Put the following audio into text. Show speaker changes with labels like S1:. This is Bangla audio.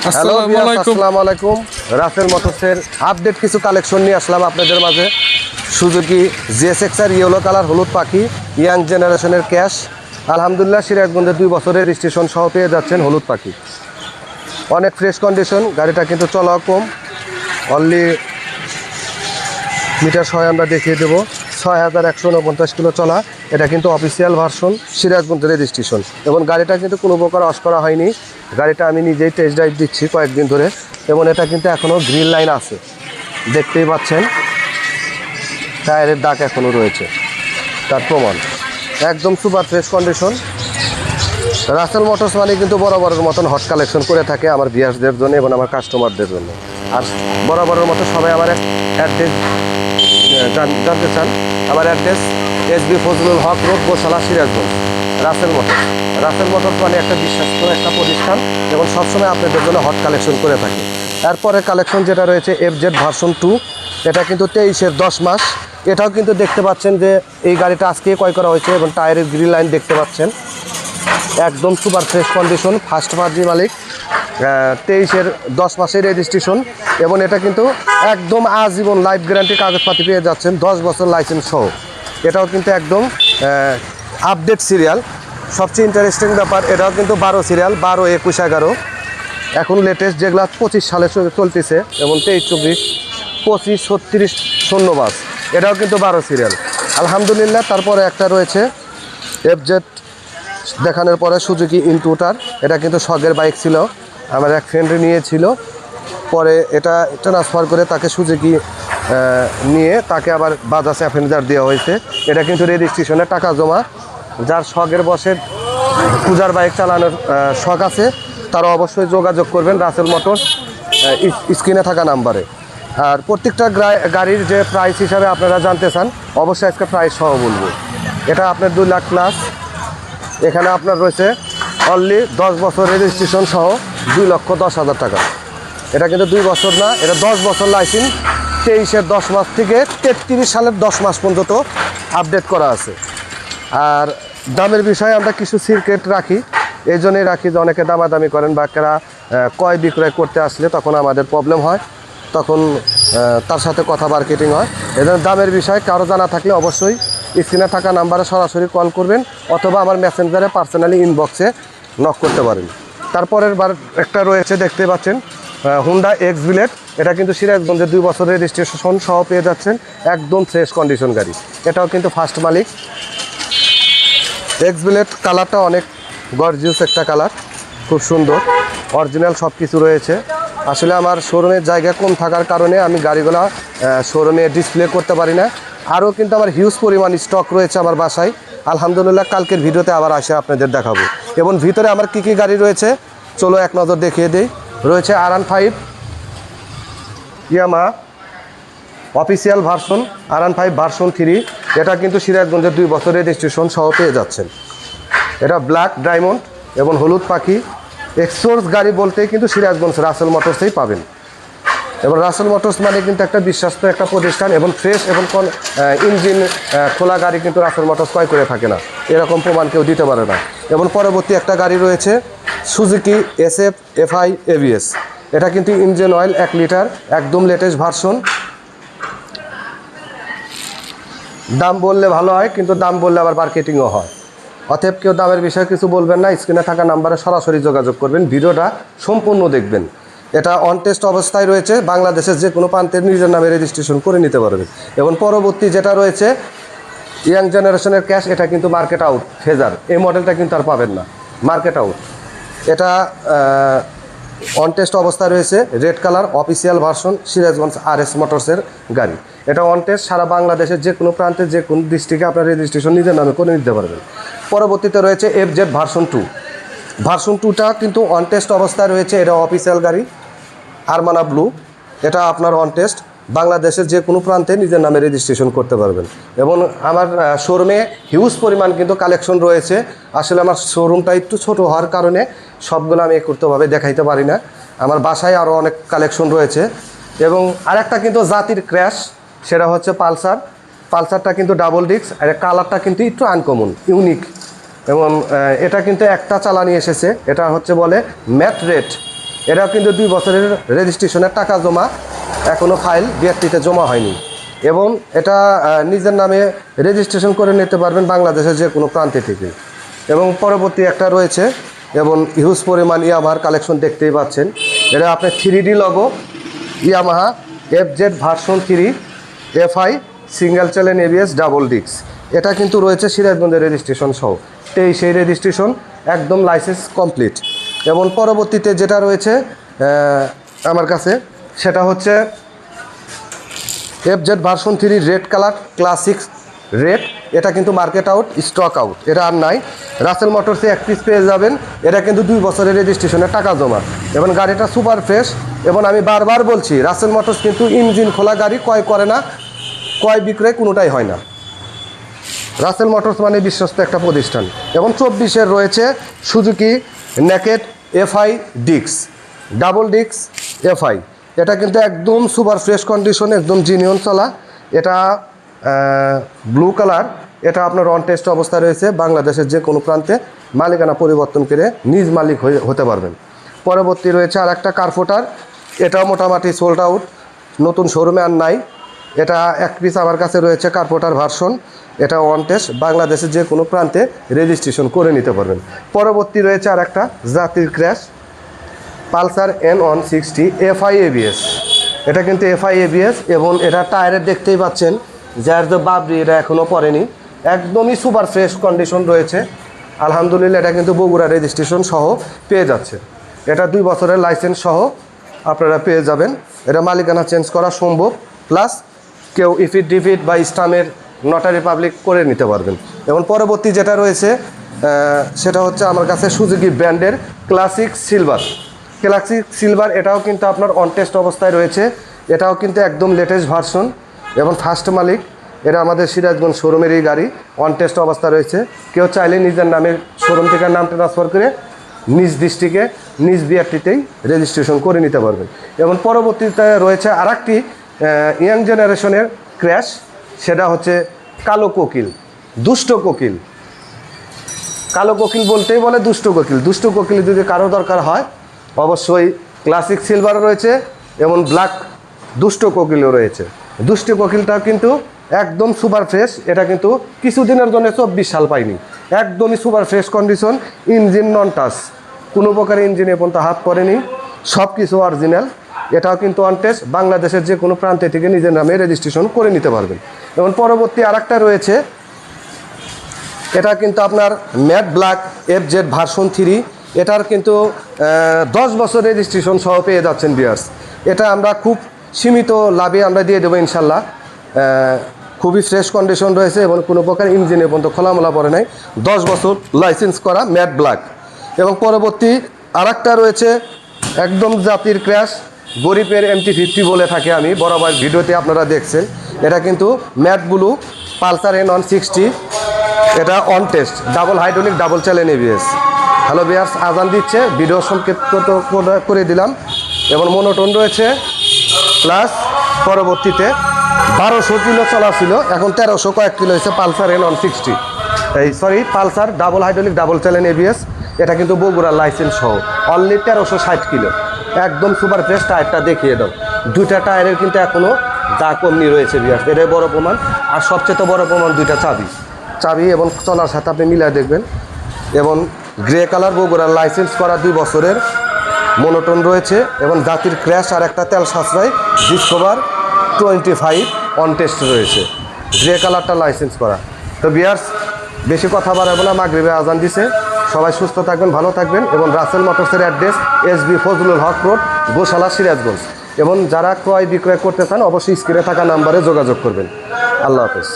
S1: আসসালামু আলাইকুম। রাসেল মোটরসের আপডেট কিছু কালেকশন নিয়ে আসলাম আপনাদের মাঝে। সুজুকি জিএসএক্সআর ইয়েলো কালার হলুদ পাখি ইয়াং জেনারেশনের ক্যাশ। আলহামদুলিল্লাহ সিরাজগঞ্জে 2 বছরের রেজিস্ট্রেশন সহ পেয়ে যাচ্ছেন হলুদ পাখি। অনেক ফ্রেশ কন্ডিশন, গাড়িটা কিন্তু চলাও কম। অনলি মিটার সহ আমরা দেখিয়ে দেবো 6149 কিলো চলা। এটা কিন্তু অফিসিয়াল ভার্সন, সিরাজগঞ্জের রেজিস্ট্রেশন এবং গাড়িটা কিন্তু কোনো প্রকার ওয়াশ করা হয়নি। গাড়িটা আমি নিজেই টেস্ট ড্রাইভ দিচ্ছি কয়েকদিন ধরে এবং এটা কিন্তু এখনও গ্রিন লাইন আছে, দেখতেই পাচ্ছেন। টায়ারের দাগ এখনও রয়েছে, তার প্রমাণ। একদম super fresh condition. Russell motors মানে কিন্তু বরাবরের মতন হট কালেকশন করে থাকে আমার ভিউয়ার্সদের জন্য এবং আমার কাস্টমারদের জন্য। আর বরাবরের মতো সবাই আমার অ্যাড্রেস জানতে চান। আমার অ্যাড্রেস এসবি ফজলুল হক রোড, গোশালা, সিরাজগঞ্জ। রাসেল মোটরস মানে একটা বিশ্বস্ত একটা প্রতিষ্ঠান এবং সবসময় আপনাদের জন্য হট কালেকশন করে থাকে। এরপরে কালেকশন যেটা রয়েছে এফজেড ভার্সন 2, এটা কিন্তু 23-এর 10 মাস। এটাও কিন্তু দেখতে পাচ্ছেন যে এই গাড়িটা আজকে ক্রয় করা হয়েছে এবং টায়ারের গ্রিন লাইন দেখতে পাচ্ছেন। একদম super fresh condition, first party মালিক, 23-এর 10 মাসের রেজিস্ট্রেশন এবং এটা কিন্তু একদম আজীবন লাইফ গ্যারান্টি কাগজপাতি পেয়ে যাচ্ছেন 10 বছর লাইসেন্স সহ। এটাও কিন্তু একদম আপডেট সিরিয়াল। সবচেয়ে ইন্টারেস্টিং ব্যাপার, এটাও কিন্তু 12 সিরিয়াল, 12, 21, 11 এখন লেটেস্ট যেগুলো 25 সালে চলতেছে এবং 23, 24, 25, 36, 0 বাস, এটাও কিন্তু 12 সিরিয়াল। আলহামদুলিল্লাহ। তারপরে একটা রয়েছে এফজেড দেখানোর পরে সুজুকি ইনটুটার। এটা কিন্তু শখের বাইক ছিল, আমার এক ফ্রেন্ড নিয়েছিল, পরে এটা ট্রান্সফার করে তাকে সুজুকি নিয়ে তাকে আবার বাজাজ অ্যাভেঞ্জার দেওয়া হয়েছে। এটা কিন্তু রেজিস্ট্রেশনে টাকা জমা। যার শখের বসে পূজার বাইক চালানোর শখ আছে তারা অবশ্যই যোগাযোগ করবেন রাসেল মোটরস স্ক্রিনে থাকা নাম্বারে। আর প্রত্যেকটা গাড়ির যে প্রাইস হিসাবে আপনারা জানতে চান, অবশ্যই আজকে প্রাইস সহ বলবো। এটা আপনার 2 লাখ প্লাস। এখানে আপনার রয়েছে অনলি 10 বছর রেজিস্ট্রেশন সহ 2,10,000 টাকা। এটা কিন্তু 2 বছর না, এটা 10 বছর লাইসেন্স। 23-এর 10 মাস থেকে 33 সালের 10 মাস পর্যন্ত আপডেট করা আছে। আর দামের বিষয়ে আমরা কিছু সিক্রেট রাখি, এই জন্যই রাখি যে অনেকে দামাদামি করেন বা কারা ক্রয় বিক্রয় করতে আসলে তখন আমাদের প্রবলেম হয়, তখন তার সাথে কথা মার্কেটিং হয়। এজন্য দামের বিষয়ে কারো জানা থাকলে অবশ্যই স্ক্রিনে থাকা নাম্বারে সরাসরি কল করবেন অথবা আমার মেসেঞ্জারে পার্সোনালি ইনবক্সে নক করতে পারেন। তারপরের বার একটা রয়েছে, দেখতে পাচ্ছেন হুন্ডা এক্স বিলেট। এটা কিন্তু সিরাজগঞ্জে 2 বছরের রেজিস্ট্রেশন সহ পেয়ে যাচ্ছেন, একদম ফ্রেশ কন্ডিশন গাড়ি। এটাও কিন্তু ফার্স্ট মালিক। এক্স বিলেট কালারটা অনেক গর্জিয়াস একটা কালার, খুব সুন্দর, অরিজিনাল সব কিছু রয়েছে। আসলে আমার শোরুমের জায়গা কম থাকার কারণে আমি গাড়িগুলো শোরুমে ডিসপ্লে করতে পারি না। আরও কিন্তু আমার হিউজ পরিমাণ স্টক রয়েছে আমার বাসায়। আলহামদুলিল্লাহ কালকের ভিডিওতে আবার আসে আপনাদের দেখাবো। এবং ভিতরে আমার কী কী গাড়ি রয়েছে চলো এক নজর দেখিয়ে দিই। রয়েছে R15 ইয়ামা অফিসিয়াল ভার্সন, R15 ভার্সন 3। এটা কিন্তু সিরাজগঞ্জের 2 বছরের রেজিস্ট্রেশন সহ পেয়ে যাচ্ছেন। এটা ব্ল্যাক ডায়মন্ড এবং হলুদ পাখি। এক্সপোর্টস গাড়ি বলতেই কিন্তু সিরাজগঞ্জ রাসেল মোটরসেই পাবেন। এবং রাসেল মোটরস মানে কিন্তু একটা বিশ্বস্ত একটা প্রতিষ্ঠান এবং ফ্রেশ এবং ইঞ্জিন খোলা গাড়ি কিন্তু রাসেল মোটরস ক্রয় করে থাকে না, এরকম প্রমাণ কেউ দিতে পারে না। এবং পরবর্তী একটা গাড়ি রয়েছে সুজুকি SF FI ABS। এটা কিন্তু ইঞ্জিন অয়েল 1 লিটার, একদম লেটেস্ট ভার্সন। দাম বললে ভালো হয়, কিন্তু দাম বললে আবার মার্কেটিংও হয়। অতএব কেউ দামের বিষয়ে কিছু বলবেন না, স্ক্রিনে থাকা নাম্বারে সরাসরি যোগাযোগ করবেন, ভিডিওটা সম্পূর্ণ দেখবেন। এটা অন টেস্ট অবস্থায় রয়েছে, বাংলাদেশের যে কোনো প্রান্তের নিজের নামে রেজিস্ট্রেশন করে নিতে পারবেন। এবং পরবর্তী যেটা রয়েছে ইয়াং জেনারেশনের ক্যাশ, এটা কিন্তু মার্কেট আউট ফেজার, এই মডেলটা কিন্তু আর পাবেন না, মার্কেট আউট। এটা অন টেস্ট অবস্থায় রয়েছে, red colour, official version, Sirajganj RS মোটরসের গাড়ি। এটা অন টেস্ট, সারা বাংলাদেশের যে কোনো প্রান্তে যে কোনো ডিস্ট্রিক্টে আপনার রেজিস্ট্রেশন নিজের নামে করে নিতে পারবেন। পরবর্তীতে রয়েছে FZ ভার্সন 2। ভার্সন 2টা কিন্তু অন টেস্ট অবস্থায় রয়েছে, এটা অফিসিয়াল গাড়ি, আরমানা ব্লু। এটা আপনার অন টেস্ট, বাংলাদেশের যে কোনো প্রান্তে নিজের নামে রেজিস্ট্রেশন করতে পারবেন। এবং আমার শোরুমে হিউজ পরিমাণ কিন্তু কালেকশন রয়েছে। আসলে আমার শোরুমটা একটু ছোট হওয়ার কারণে সবগুলো আমি একত্রভাবে দেখাইতে পারি না। আমার বাসায় আরও অনেক কালেকশন রয়েছে। এবং আরেকটা কিন্তু জাতির ক্র্যাশ, সেটা হচ্ছে পালসার। পালসারটা কিন্তু ডাবল ডিস্ক, আর কালারটা কিন্তু একটু আনকমন, ইউনিক। এবং এটা কিন্তু একটা চালানি এসেছে, এটা হচ্ছে বলে ম্যাট রেড। এটাও কিন্তু 2 বছরের রেজিস্ট্রেশনের টাকা জমা, এখনও ফাইল বিআরটিতে জমা হয়নি। এবং এটা নিজের নামে রেজিস্ট্রেশন করে নিতে পারবেন বাংলাদেশের যে কোনো প্রান্তে থেকে। এবং পরবর্তী একটা রয়েছে এবং হিউজ পরিমাণ ইয়ামাহার কালেকশন দেখতেই পাচ্ছেন। এটা আপনার 3D logo Yamaha FZ version 3 FI single channel ABS double disc. এটা কিন্তু রয়েছে সিরাজগঞ্জের রেজিস্ট্রেশন সহ, সেই রেজিস্ট্রেশন একদম লাইসেন্স কমপ্লিট। এবং পরবর্তীতে যেটা রয়েছে আমার কাছে সেটা হচ্ছে FZ version 3 red colour classic red. এটা কিন্তু মার্কেট আউট, স্টক আউট, এটা আর নাই। রাসেল মোটরসে 1 পিস পেয়ে যাবেন। এটা কিন্তু 2 বছরের রেজিস্ট্রেশনের টাকা জমা এবং গাড়িটা সুপার ফ্রেশ। এবং আমি বারবার বলছি, রাসেল মোটরস কিন্তু ইঞ্জিন খোলা গাড়ি ক্রয় করে না, ক্রয় বিক্রয় কোনোটাই হয় না। রাসেল মোটরস মানে বিশ্বস্ত একটা প্রতিষ্ঠান। এবং 24-এর রয়েছে সুজুকি নেকেড FI ডিক্স ডাবল ডিক্স FI। এটা কিন্তু একদম সুপার ফ্রেশ কন্ডিশন, একদম জিনিয়ন চলা। এটা ব্লু কালার। এটা আপনার অন টেস্ট অবস্থায় রয়েছে। বাংলাদেশের যে কোনো প্রান্তে মালিকানা পরিবর্তন করে নিজ মালিক হতে পারবেন। পরবর্তী রয়েছে আর একটা কার্ফোটার। এটাও মোটামুটি সোল্ড আউট, নতুন শোরুমে আর নাই। এটা 1 পিস আমার কাছে রয়েছে কার্পোটার ভার্সন। এটা অন টেস্ট, বাংলাদেশের যে কোনো প্রান্তে রেজিস্ট্রেশন করে নিতে পারবেন। পরবর্তী রয়েছে আর একটা জাতির crash Pulsar N160 FI ABS। এটা কিন্তু FI ABS এবং এটা টায়ারের দেখতেই পাচ্ছেন যার যে বাবরি, এটা এখনও পড়েনি, একদমই সুপার ফ্রেশ কন্ডিশন রয়েছে আলহামদুলিল্লাহ। এটা কিন্তু বগুড়া রেজিস্ট্রেশন সহ পেয়ে যাচ্ছে। এটা 2 বছরের লাইসেন্স সহ আপনারা পেয়ে যাবেন। এটা মালিকানা চেঞ্জ করা সম্ভব, প্লাস কেউ ইফিট ডিফিট বা ইস্টামের নটারি পাবলিক করে নিতে পারবেন। এবং পরবর্তী যেটা রয়েছে সেটা হচ্ছে আমার কাছে সুজুকি ব্র্যান্ডের ক্লাসিক সিলভার। ক্লাসিক সিলভার এটাও কিন্তু আপনার অন টেস্ট অবস্থায় রয়েছে। এটাও কিন্তু একদম লেটেস্ট ভার্সন এবং ফার্স্ট মালিক। এটা আমাদের সিরাজগঞ্জ শোরুমেরই গাড়ি, অন টেস্ট অবস্থা রয়েছে। কেউ চাইলে নিজের নামে শোরুম থেকে নাম ট্রান্সফার করে নিজ ডিস্ট্রিক্টে নিজ বিআরটিতেই রেজিস্ট্রেশন করে নিতে পারবেন। এবং পরবর্তীতে রয়েছে আর একটি ইয়াং জেনারেশনের ক্র্যাশ, সেটা হচ্ছে কালো কোকিল, দুষ্ট কোকিল। কালো কোকিল বলতেই বলে দুষ্ট কোকিল। দুষ্ট কোকিল যদি কারো দরকার হয় অবশ্যই ক্লাসিক সিলভার রয়েছে এবং ব্ল্যাক দুষ্ট কোকিলও রয়েছে। দুষ্ট কোকিলটা কিন্তু একদম সুপার ফ্রেশ। এটা কিন্তু কিছুদিনের জন্য 24 সাল পাইনি, একদমই সুপার ফ্রেশ কন্ডিশন। ইঞ্জিন নন টাচ, কোনো প্রকার ইঞ্জিনে পর্যন্ত হাত পড়েনি, সব কিছু অরিজিনাল। এটাও কিন্তু অন টেস্ট, বাংলাদেশের যে কোনো প্রান্তে থেকে নিজের নামে রেজিস্ট্রেশন করে নিতে পারবেন। এবং পরবর্তী আর একটা রয়েছে, এটা কিন্তু আপনার ম্যাট ব্ল্যাক FZ ভার্সন 3। এটার কিন্তু 10 বছর রেজিস্ট্রেশন সহ পেয়ে যাচ্ছেন ভিউয়ার্স। এটা আমরা খুব সীমিত লাভে আমরা দিয়ে দেবো ইনশাল্লাহ। খুবই ফ্রেশ কন্ডিশন রয়েছে এবং কোনো প্রকার ইঞ্জিনে পর্যন্ত খোলামোলা পড়ে নাই, 10 বছর লাইসেন্স করা ম্যাট ব্ল্যাক। এবং পরবর্তী আর একটা রয়েছে একদম জাতির ক্র্যাশ, গরিবের MT-50 বলে থাকে আমি বরাবর ভিডিওতে আপনারা দেখছেন। এটা কিন্তু ম্যাট ব্লু পালসার N160। এটা on test, double hydraulic double channel ABS। Hello viewers, আজান দিচ্ছে, ভিডিও সংক্ষেপ করে দিলাম। এবং মনোটোন রয়েছে, প্লাস পরবর্তীতে 1200 কিলো চলা ছিল, এখন 1300 কয়েক কিলো হয়েছে Pulsar N160। Pulsar double hydraulic double channel ABS। এটা কিন্তু বগুড়ার লাইসেন্স সহ, অনলি 1360 কিলো, একদম সুপার ফ্রেশ। টায়ারটা দেখিয়ে দাও, 2টা টায়ারের কিন্তু এখনও দা কমনি রয়েছে ভিউয়ার্স, এটাই বড় প্রমাণ। আর সবচেয়ে বড় প্রমাণ 2টা চাবি এবং চলার সাথে আপনি মিলিয়ে দেখবেন। এবং গ্রে কালার বগুড়ার লাইসেন্স করা 2 বছরের মনোটোন রয়েছে। এবং জাতির ক্র্যাশ আর একটা তেল সাশ্রয় ডিসকভার 25 অন টেস্ট রয়েছে, গ্রে কালারটা লাইসেন্স করা। তো ভিউয়ার্স, বেশি কথা বাড়াবো না, মাগরিবে আজান দিছে। সবাই সুস্থ থাকবেন, ভালো থাকবেন। এবং রাসেল মোটরসের অ্যাড্রেস SB ফজলুল হক রোড, গোশালা, সিরাজগঞ্জ। এবং যারা ক্রয় বিক্রয় করতে চান অবশ্যই স্ক্রিনে থাকা নাম্বারে যোগাযোগ করবেন। আল্লাহ হাফেজ।